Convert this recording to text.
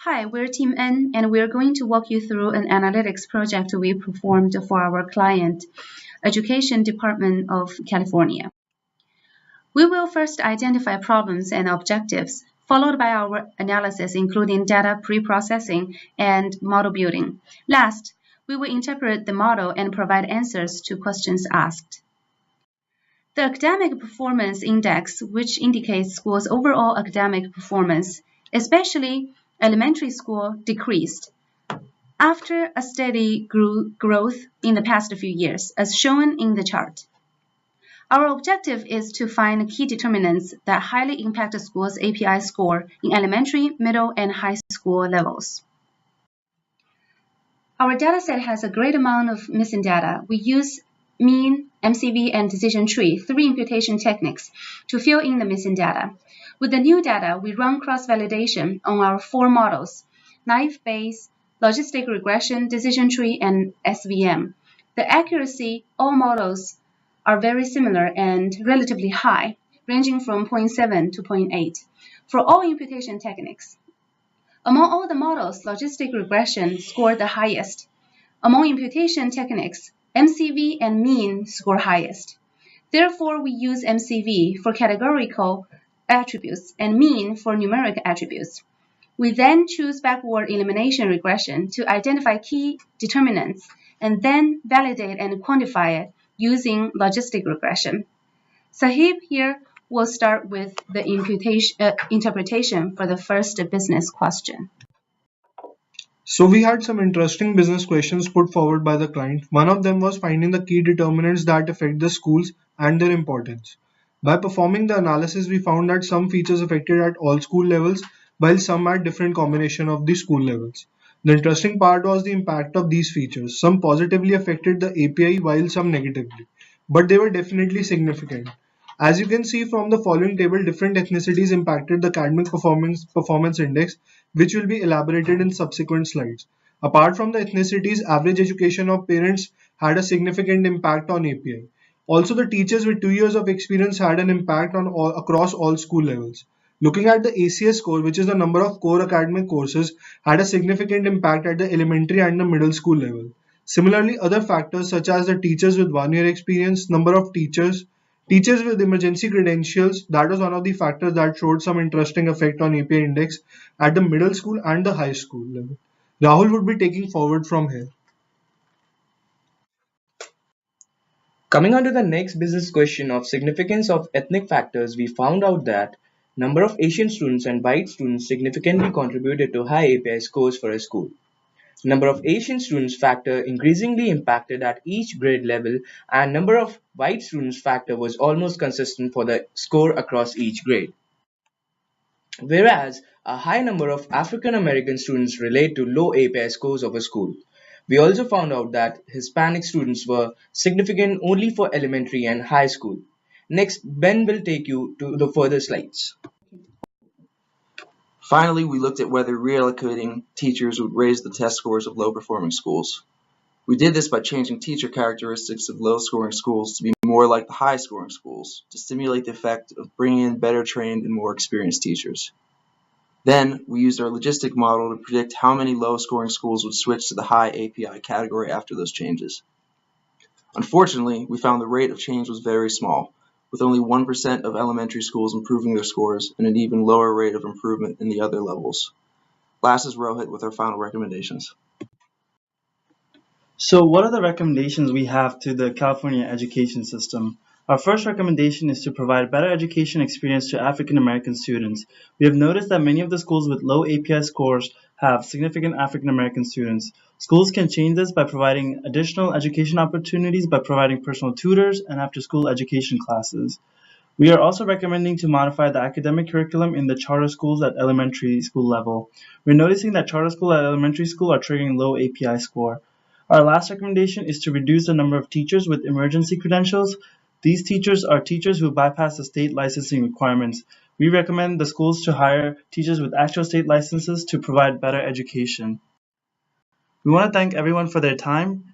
Hi, we're Team N, and we're going to walk you through an analytics project we performed for our client, Education Department of California. We will first identify problems and objectives, followed by our analysis including data pre-processing and model building. Last, we will interpret the model and provide answers to questions asked. The Academic Performance Index, which indicates schools' overall academic performance, especially elementary school, decreased after a steady growth in the past few years, as shown in the chart. Our objective is to find key determinants that highly impact a school's API score in elementary, middle, and high school levels. Our dataset has a great amount of missing data. We use mean, MCV, and decision tree, three imputation techniques, to fill in the missing data. With the new data, we run cross-validation on our four models: naive Bayes, logistic regression, decision tree, and SVM. The accuracy, all models are very similar and relatively high, ranging from 0.7 to 0.8 for all imputation techniques. Among all the models, logistic regression scored the highest. Among imputation techniques, MCV and mean score highest. Therefore, we use MCV for categorical attributes and mean for numeric attributes. We then choose backward elimination regression to identify key determinants and then validate and quantify it using logistic regression. Sahib here will start with the interpretation for the first business question. So we had some interesting business questions put forward by the client. One of them was finding the key determinants that affect the schools and their importance. By performing the analysis, we found that some features affected at all school levels, while some at different combination of the school levels. The interesting part was the impact of these features. Some positively affected the API while some negatively, but they were definitely significant. As you can see from the following table, different ethnicities impacted the academic performance index, which will be elaborated in subsequent slides. Apart from the ethnicities, average education of parents had a significant impact on API. Also, the teachers with 2 years of experience had an impact on across all school levels. Looking at the ACS score, which is the number of core academic courses, had a significant impact at the elementary and the middle school level. Similarly, other factors such as the teachers with 1 year experience, number of teachers with emergency credentials, that was one of the factors that showed some interesting effect on API index at the middle school and the high school level. Rahul would be taking forward from here. Coming on to the next business question of significance of ethnic factors, we found out that number of Asian students and white students significantly contributed to high API scores for a school. Number of Asian students factor increasingly impacted at each grade level, and number of white students factor was almost consistent for the score across each grade. Whereas a high number of African American students relate to low API scores of a school. We also found out that Hispanic students were significant only for elementary and high school. Next, Ben will take you to the further slides. Finally, we looked at whether reallocating teachers would raise the test scores of low-performing schools. We did this by changing teacher characteristics of low-scoring schools to be more like the high-scoring schools, to stimulate the effect of bringing in better trained and more experienced teachers. Then, we used our logistic model to predict how many low-scoring schools would switch to the high API category after those changes. Unfortunately, we found the rate of change was very small, with only 1% of elementary schools improving their scores and an even lower rate of improvement in the other levels. Last is Rohit with our final recommendations. So what are the recommendations we have to the California education system? Our first recommendation is to provide better education experience to African American students. We have noticed that many of the schools with low API scores have significant African American students. Schools can change this by providing additional education opportunities by providing personal tutors and after-school education classes. We are also recommending to modify the academic curriculum in the charter schools at elementary school level. We're noticing that charter school at elementary school are triggering low API score. Our last recommendation is to reduce the number of teachers with emergency credentials. These teachers are teachers who bypass the state licensing requirements. We recommend the schools to hire teachers with actual state licenses to provide better education. We want to thank everyone for their time.